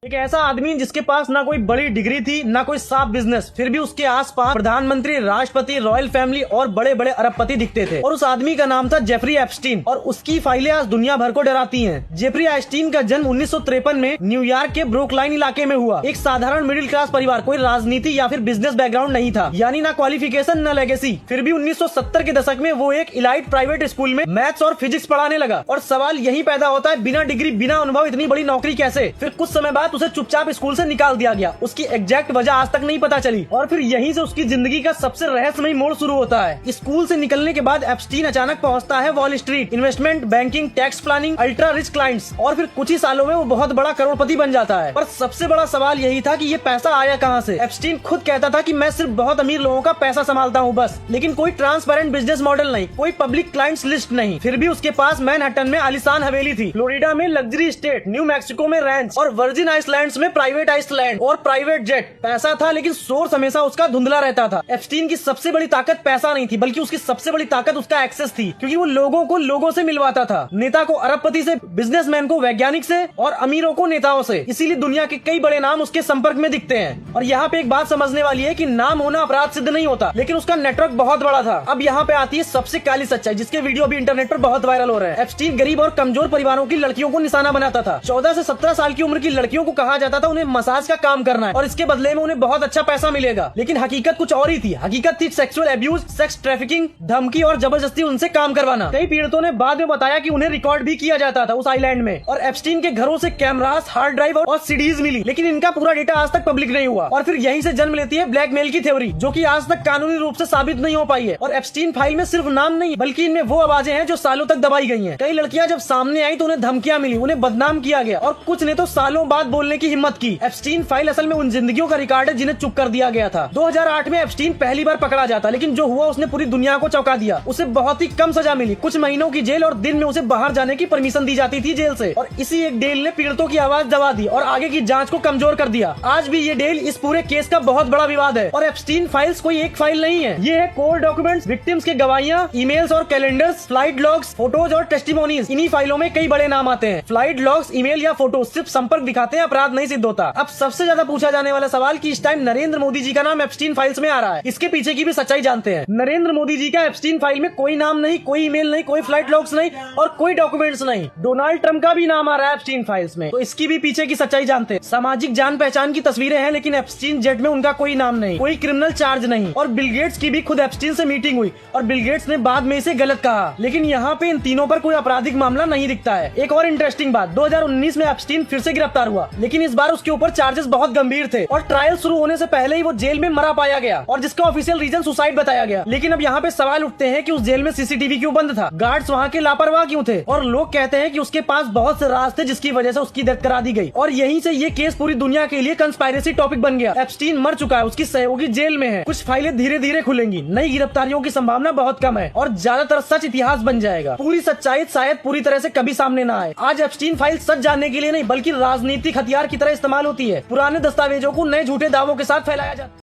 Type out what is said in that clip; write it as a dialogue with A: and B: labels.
A: एक ऐसा आदमी जिसके पास ना कोई बड़ी डिग्री थी ना कोई साफ बिजनेस, फिर भी उसके आसपास प्रधानमंत्री, राष्ट्रपति, रॉयल फैमिली और बड़े बड़े अरबपति दिखते थे। और उस आदमी का नाम था जेफरी एप्स्टीन और उसकी फाइलें आज दुनिया भर को डराती हैं। जेफरी एप्स्टीन का जन्म 1953 में न्यूयॉर्क के ब्रुकलाइन इलाके में हुआ। एक साधारण मिडिल क्लास परिवार, कोई राजनीति या फिर बिजनेस बैकग्राउंड नहीं था, यानी ना क्वालिफिकेशन न लेगेसी। फिर भी 1970 के दशक में वो एक इलाइट प्राइवेट स्कूल में मैथ्स और फिजिक्स पढ़ाने लगा। और सवाल यही पैदा होता है, बिना डिग्री बिना अनुभव इतनी बड़ी नौकरी कैसे? फिर कुछ समय बाद उसे चुपचाप स्कूल से निकाल दिया गया। उसकी एग्जैक्ट वजह आज तक नहीं पता चली और फिर यहीं से उसकी जिंदगी का सबसे रहस्यमयी मोड़ शुरू होता है। स्कूल से निकलने के बाद एप्स्टीन अचानक पहुंचता है wall street, investment banking, tax planning, ultra rich clients, और फिर कुछ ही सालों में वो बहुत बड़ा करोड़पति बन जाता है। पर सबसे बड़ा सवाल यही था कि ये पैसा आया कहाँ से? एप्स्टीन खुद कहता था कि मैं सिर्फ बहुत अमीर लोगों का पैसा संभालता हूँ बस, लेकिन कोई ट्रांसपेरेंट बिजनेस मॉडल नहीं, कोई पब्लिक क्लाइंट्स लिस्ट नहीं। फिर भी उसके पास मैनहट्टन में आलीशान हवेली थी, फ्लोरिडा में लग्जरी स्टेट, न्यू मैक्सिको में रैंच और वर्जिन आइसलैंड्स में प्राइवेटाइज्ड लैंड और प्राइवेट जेट। पैसा था लेकिन सोर्स हमेशा उसका धुंधला रहता था। एप्स्टीन की सबसे बड़ी ताकत पैसा नहीं थी, बल्कि उसकी सबसे बड़ी ताकत उसका एक्सेस थी, क्योंकि वो लोगों को लोगों से मिलवाता था। नेता को अरबपति से, बिजनेसमैन को वैज्ञानिक से और अमीरों को नेताओं से। इसीलिए दुनिया के कई बड़े नाम उसके संपर्क में दिखते हैं। और यहाँ पे एक बात समझने वाली है कि नाम होना अपराध सिद्ध नहीं होता, लेकिन उसका नेटवर्क बहुत बड़ा था। अब यहाँ पे आती है सबसे काली सच्चाई, जिसके वीडियो अभी इंटरनेट पर बहुत वायरल हो रहे हैं। एप्स्टीन गरीब और कमजोर परिवारों की लड़कियों को निशाना बनाता था। 14 से 17 साल की उम्र की लड़कियों को कहा जाता था उन्हें मसाज का काम करना है और इसके बदले में उन्हें बहुत अच्छा पैसा मिलेगा। लेकिन हकीकत कुछ और ही थी। हकीकत थी सेक्सुअल एब्यूज, सेक्स ट्रैफिकिंग, धमकी और जबरदस्ती उनसे काम करवाना। कई पीड़ितों ने बाद में बताया कि उन्हें रिकॉर्ड भी किया जाता था उस आइलैंड में। और एप्स्टीन के घरों से कैमरास, हार्ड ड्राइव और सीडीज मिली, लेकिन इनका पूरा डेटा आज तक पब्लिक नहीं हुआ। और फिर यहीं से जन्म लेती है ब्लैकमेल की थ्योरी, जो कि आज तक कानूनी रूप से साबित नहीं हो पाई है। और एप्स्टीन फाइल में सिर्फ नाम नहीं, बल्कि इनमें वो आवाजें हैं जो सालों तक दबाई गई हैं। कई लड़कियां जब सामने आई तो उन्हें धमकियां मिली, उन्हें बदनाम किया गया और कुछ ने तो सालों बाद बोलने की हिम्मत की। एप्स्टीन फाइल असल में उन जिंदगियों का रिकॉर्ड है जिन्हें चुप कर दिया गया था। 2008 में एप्स्टीन पहली बार पकड़ा जाता, लेकिन जो हुआ उसने पूरी दुनिया को चौंका दिया। उसे बहुत ही कम सजा मिली, कुछ महीनों की जेल, और दिन में उसे बाहर जाने की परमिशन दी जाती थी जेल से। और इसी एक डेल ने पीड़ितों की आवाज दबा दी और आगे की जांच को कमजोर कर दिया। आज भी ये डेल इस पूरे केस का बहुत बड़ा विवाद है। और एप्स्टीन फाइल्स कोई एक फाइल नहीं है, ये है कोर डॉक्यूमेंट्स, विक्टिम्स के गवाहियां, ईमेल्स और कैलेंडर्स, फ्लाइट लॉग्स, फोटोज और टेस्टिमोनीज। इन्हीं फाइलों में कई बड़े नाम आते हैं। फ्लाइट लॉग्स, ईमेल या फोटो सिर्फ संपर्क दिखाते हैं, अपराध नहीं सिद्ध होता। अब सबसे ज्यादा पूछा जाने वाला सवाल कि इस टाइम नरेंद्र मोदी जी का नाम एप्स्टीन फाइल्स में आ रहा है, इसके पीछे की भी सच्चाई जानते हैं। नरेंद्र मोदी जी का एप्स्टीन फाइल में कोई नाम नहीं, कोई ईमेल नहीं, कोई फ्लाइट लॉग्स नहीं और कोई डॉक्यूमेंट्स नहीं। डोनाल्ड ट्रंप का भी नाम आ रहा है एप्स्टीन फाइल्स में, तो इसकी भी पीछे की सच्चाई जानते हैं। सामाजिक जान पहचान की तस्वीरें हैं, लेकिन एप्स्टीन जेट में उनका कोई नाम नहीं, कोई क्रिमिनल चार्ज नहीं। और बिल गेट्स की भी खुद एप्स्टीन से मीटिंग हुई और बिल गेट्स ने बाद में इसे गलत कहा। लेकिन यहाँ पे इन तीनों पर कोई आपराधिक मामला नहीं दिखता है। एक और इंटरेस्टिंग बात, 2019 में एप्स्टीन फिर से गिरफ्तार हुआ, लेकिन इस बार उसके ऊपर चार्जेस बहुत गंभीर थे और ट्रायल शुरू होने से पहले ही वो जेल में मरा पाया गया और जिसका ऑफिशियल रीजन सुसाइड बताया गया। लेकिन अब यहाँ पे सवाल उठते हैं कि उस जेल में सीसीटीवी क्यों बंद था, गार्ड्स वहाँ के लापरवाह क्यों थे, और लोग कहते हैं कि उसके पास बहुत से राज थे जिसकी वजह से उसकी डेथ करा दी गई। और यहीं से ये केस पूरी दुनिया के लिए कंस्पायरेसी टॉपिक बन गया। एप्स्टीन मर चुका है, उसकी सहयोगी जेल में है, कुछ फाइलें धीरे धीरे खुलेंगी, नई गिरफ्तारियों की संभावना बहुत कम है और ज्यादातर सच इतिहास बन जाएगा। पूरी सच्चाई शायद पूरी तरह से कभी सामने न आए। आज एप्स्टीन फाइल सच जानने के लिए नहीं, बल्कि राजनीतिक हथियार की तरह इस्तेमाल होती है। पुराने दस्तावेजों को नए झूठे दावों के साथ फैलाया जाता है।